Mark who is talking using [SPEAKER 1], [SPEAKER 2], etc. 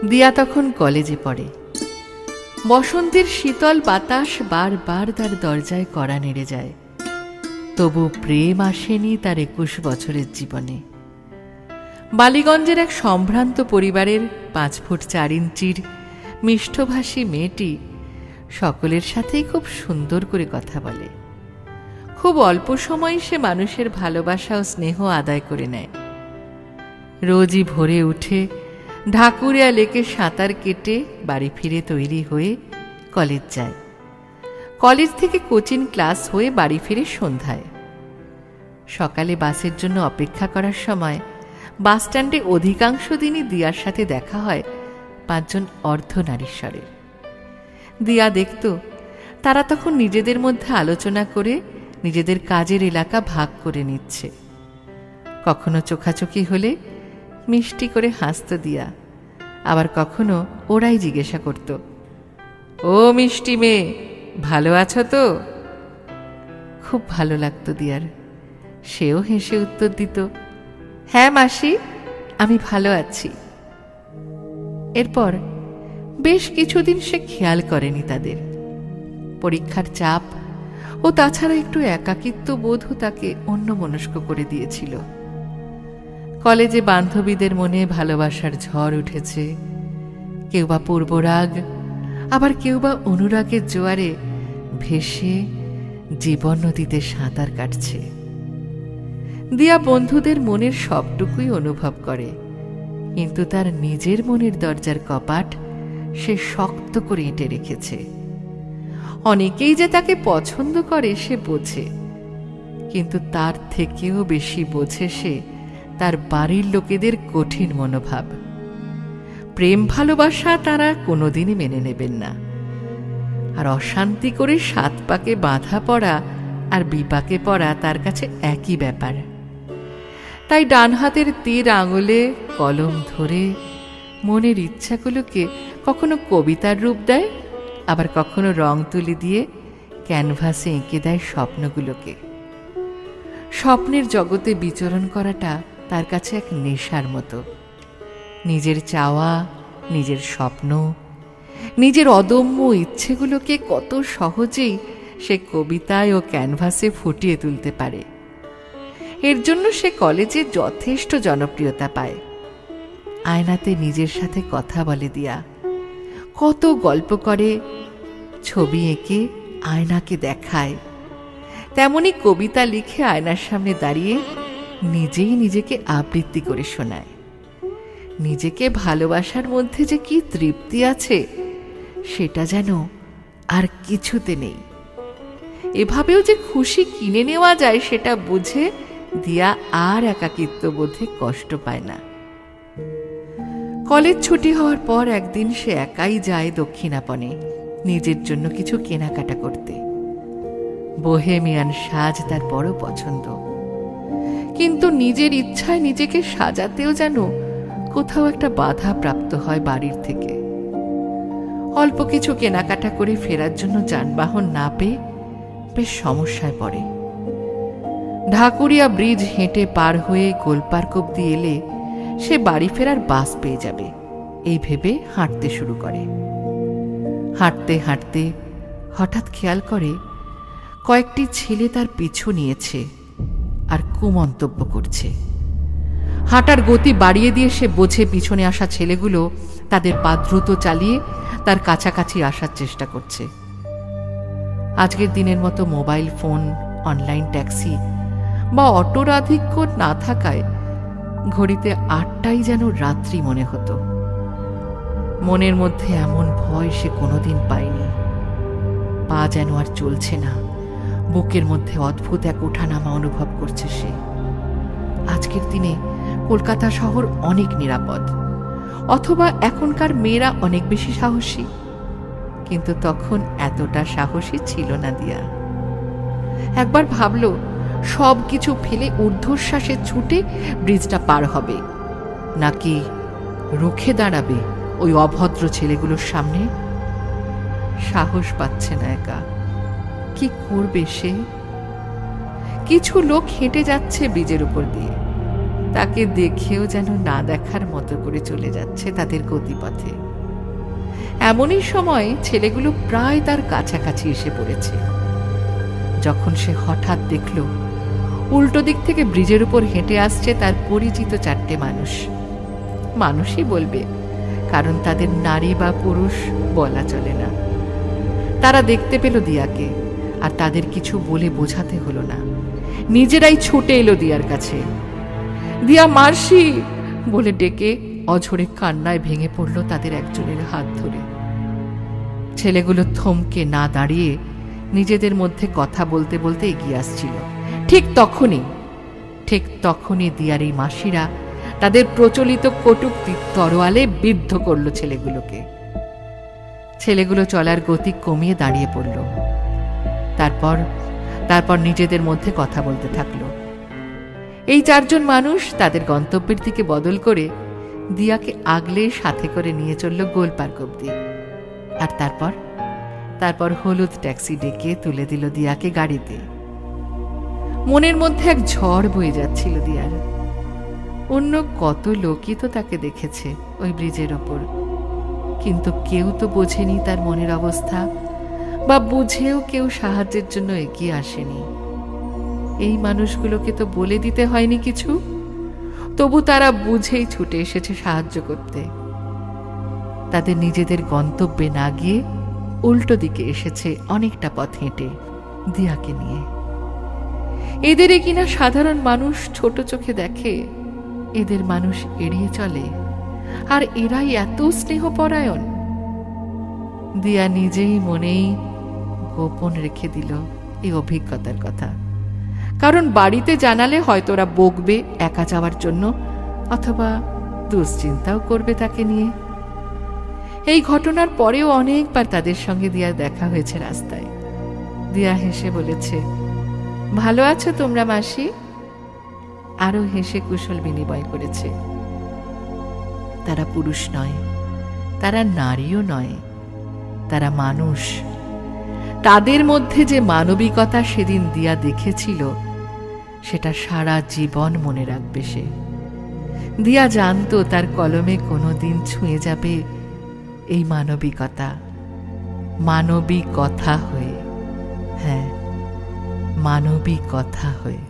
[SPEAKER 1] দিয়া তখন কলেজে পড়ে। বসন্তের শীতল বাতাস বারবার তার দরজায় কড়া নেড়ে যায়, তবু প্রেম আসেনি তার 21 বছরের জীবনে। বালিগঞ্জের এক সম্ভ্রান্ত পরিবারের 5 ফুট 4 ইঞ্চির মিষ্টভাষী মেয়েটি সকলের সাথেই খুব সুন্দর করে কথা বলে। খুব অল্প সময় সে মানুষের ভালোবাসা ও স্নেহ আদায় করে নেয়। রোজই ভোরে উঠে ঢাকুরিয়া লেকে সাঁতার কেটে বাড়ি ফিরে তৈরি হয়ে কলেজ যায়। কলেজ থেকে কোচিং ক্লাস হয়ে বাড়ি ফিরে সন্ধ্যায়। সকালে বাসের জন্য অপেক্ষা করার সময় বাসস্ট্যান্ডে অধিকাংশ দিনই দিয়ার সাথে দেখা হয় 5 জন অর্ধনারীশ্বরের। দিয়া দেখত তারা তখন নিজেদের মধ্যে আলোচনা করে নিজেদের কাজের এলাকা ভাগ করে নিচ্ছে। কখনো চোখাচোখি হলে মিষ্টি করে হাসত দিয়া, আবার কখনো ওরাই জিজ্ঞাসা করত, ও মিষ্টি মেয়ে, ভালো আছো তো? খুব ভালো লাগতো দিয়ার। সেও হেসে উত্তর দিত, হ্যাঁ মাসি, আমি ভালো আছি। এরপর বেশ কিছুদিন সে খেয়াল করেনি তাদের। পরীক্ষার চাপ ও তাছাড়া একটু একাকিত্ব বোধও তাকে অন্যমনস্ক করে দিয়েছিল। কলেজে বান্ধবীদের মনে ভালোবাসার ঝড় উঠেছে, কেউ বা পূর্বরাগ, আবার কেউ বা অনুরাগের জোয়ারে ভেসে জীবন নদীতে সাঁতার কাটছে। দিয়া বন্ধুদের মনের সবটুকুই অনুভব করে, কিন্তু তার নিজের মনের দরজার কপাট সে শক্ত করে এঁটে রেখেছে। অনেকেই যে তাকে পছন্দ করে সে বোঝে, কিন্তু তার থেকেও বেশি বোঝে সে তার বাড়ির লোকেদের কঠিন মনোভাব। প্রেম ভালোবাসা তারা কোনোদিনই মেনে নেবেন না, আর অশান্তি করে 7 পাকে বাঁধা পড়া আর বিপাকে পড়া তার কাছে একই ব্যাপার। তাই ডান হাতের তীর আঙুলে কলম ধরে মনের ইচ্ছাগুলোকে কখনো কবিতার রূপ দেয়, আবার কখনো রং তুলি দিয়ে ক্যানভাসে এঁকে দেয় স্বপ্নগুলোকে। স্বপ্নের জগতে বিচরণ করাটা তার কাছে এক নেশার মতো। নিজের চাওয়া, নিজের স্বপ্ন, নিজের অদম্য ইচ্ছেগুলোকে কত সহজেই সে কবিতায় ও ক্যানভাসে ফুটিয়ে তুলতে পারে। এর জন্য সে কলেজে যথেষ্ট জনপ্রিয়তা পায়। আয়নাতে নিজের সাথে কথা বলে দিয়া, কত গল্প করে, ছবি এঁকে আয়নাকে দেখায়, তেমনি কবিতা লিখে আয়নার সামনে দাঁড়িয়ে নিজেই নিজেকে আবৃত্তি করে শোনায়। নিজেকে ভালোবাসার মধ্যে যে কি তৃপ্তি আছে সেটা যেন আর কিছুতে নেই। এভাবেও যে খুশি কিনে নেওয়া যায় সেটা বুঝে দিয়া আর একাকিত্ব বোধে কষ্ট পায় না। কলেজ ছুটি হওয়ার পর একদিন সে একাই যায় দক্ষিণাপনে নিজের জন্য কিছু কেনাকাটা করতে। বোহেমিয়ান সাজ তার বড় পছন্দ, কিন্তু নিজের ইচ্ছায় নিজেকে সাজাতেও যেন কোথাও একটা বাধা প্রাপ্ত হয় বাড়ির থেকে। অল্প কিছু কেনাকাটা করে ফেরার জন্য যানবাহন না পেয়ে বেশ সমস্যায় পড়ে। ঢাকুরিয়া ব্রিজ হেঁটে পার হয়ে গোলপার্ক অব্দি এলে সে বাড়ি ফেরার বাস পেয়ে যাবে, এই ভেবে হাঁটতে শুরু করে। হাঁটতে হাঁটতে হঠাৎ খেয়াল করে কয়েকটি ছেলে তার পিছু নিয়েছে আর কুমন্তব্য করছে। হাঁটার গতি বাড়িয়ে দিয়ে সে বোঝে পিছনে আসা ছেলেগুলো তাদের পা দ্রুত চালিয়ে তার কাছাকাছি আসার চেষ্টা করছে। আজকের দিনের মতো মোবাইল ফোন, অনলাইন ট্যাক্সি বা অটোর আধিক্য না থাকায় ঘড়িতে 8টাই যেন রাত্রি মনে হতো। মনের মধ্যে এমন ভয় সে কোনোদিন পায়নি। পা যেন আর চলছে না, বুকের মধ্যে অদ্ভুত এক ওঠানামা অনুভব করছে সে। আজকের দিনে কলকাতা শহর অনেক নিরাপদ, অথবা এখনকার মেয়েরা অনেক বেশি সাহসী, কিন্তু তখন এতটা সাহসী ছিল না দিয়া। একবার ভাবল সব কিছু ফেলে ঊর্ধ্বশ্বাসে ছুটে ব্রিজটা পার হবে, নাকি রুখে দাঁড়াবে ওই অভদ্র ছেলেগুলোর সামনে। সাহস পাচ্ছে না একা, কি করবে সে? কিছু লোক হেঁটে যাচ্ছে ব্রিজের উপর দিয়ে, তাকে দেখেও যেন না দেখার মতো করে চলে যাচ্ছে তাদের গতিপথে। এমনই সময় ছেলেগুলো প্রায় তার কাছাকাছি এসে পড়েছে, যখন সে হঠাৎ দেখল উল্টো দিক থেকে ব্রিজের উপর হেঁটে আসছে তার পরিচিত চারটে মানুষ। মানুষই বলবে, কারণ তাদের নারী বা পুরুষ বলা চলে না। তারা দেখতে পেল দিয়াকে, আর তাদের কিছু বলে বোঝাতে হলো না, নিজেরাই ছুটে এলো দিয়ার কাছে। দিয়া মার্সি বলে ডেকে অঝরে কান্নায় ভেঙে পড়ল তাদের একজনের হাত ধরে। ছেলেগুলো থমকে না দাঁড়িয়ে নিজেদের মধ্যে কথা বলতে বলতে এগিয়ে আসছিল। ঠিক তখনই দিয়ার এই মাসিরা তাদের প্রচলিত কটূক্তি তরোয়ালে বিদ্ধ করল ছেলেগুলোকে। ছেলেগুলো চলার গতি কমিয়ে দাঁড়িয়ে পড়ল। তারপর নিজেদের মধ্যে কথা বলতে থাকল। এই চারজন মানুষ তাদের গন্তব্যের দিকে বদল করে দিয়াকে আগলে সাথে করে নিয়ে চলল গোল পার্ক অব্দি। আর তারপর হলুদ ট্যাক্সি ডেকে তুলে দিল দিয়াকে গাড়িতে। মনের মধ্যে এক ঝড় বয়ে যাচ্ছিল দিয়ার। অন্য কত লোকই তো তাকে দেখেছে ওই ব্রিজের ওপর, কিন্তু কেউ তো বোঝেনি তার মনের অবস্থা, বা বুঝেও কেউ সাহায্যের জন্য এগিয়ে আসেনি। এই মানুষগুলোকে তো বলে দিতে হয়নি কিছু, তবু তারা বুঝেই ছুটে এসেছে সাহায্য করতে। তাদের নিজেদের গন্তব্যে না গিয়ে উল্টো দিকে এসেছে অনেকটা পথ হেঁটে দিয়াকে নিয়ে। এদের কিনা সাধারণ মানুষ ছোট চোখে দেখে, এদের মানুষ এড়িয়ে চলে, আর এরাই এত স্নেহপরায়ণ। দিয়া নিজেই মনেই গোপন রেখে দিল এই অভিজ্ঞতার কথা, কারণ বাড়িতে জানালে হয়তো ওরা বকবে একা যাওয়ার জন্য, অথবা দুশ্চিন্তাও করবে তাকে নিয়ে। এই ঘটনার পরেও অনেকবার তাদের সঙ্গে দিয়ার দেখা হয়েছে রাস্তায়। দিয়া হেসে বলেছে, ভালো আছো তোমরা মাসি? আরো হেসে কুশল বিনিময় করেছে। তারা পুরুষ নয়, তারা নারীও নয়, তারা মানুষ। তাদের মধ্যে যে মানবিকতা সেদিন দিয়া দেখেছিল, সেটা সারা জীবন মনে রাখবে সে। দিয়া জানতো তার কলমে কোনোদিন ছুঁয়ে যাবে এই মানবিকতা, মানবিক কথা হয়ে। হ্যাঁ, মানবিক কথা হয়ে।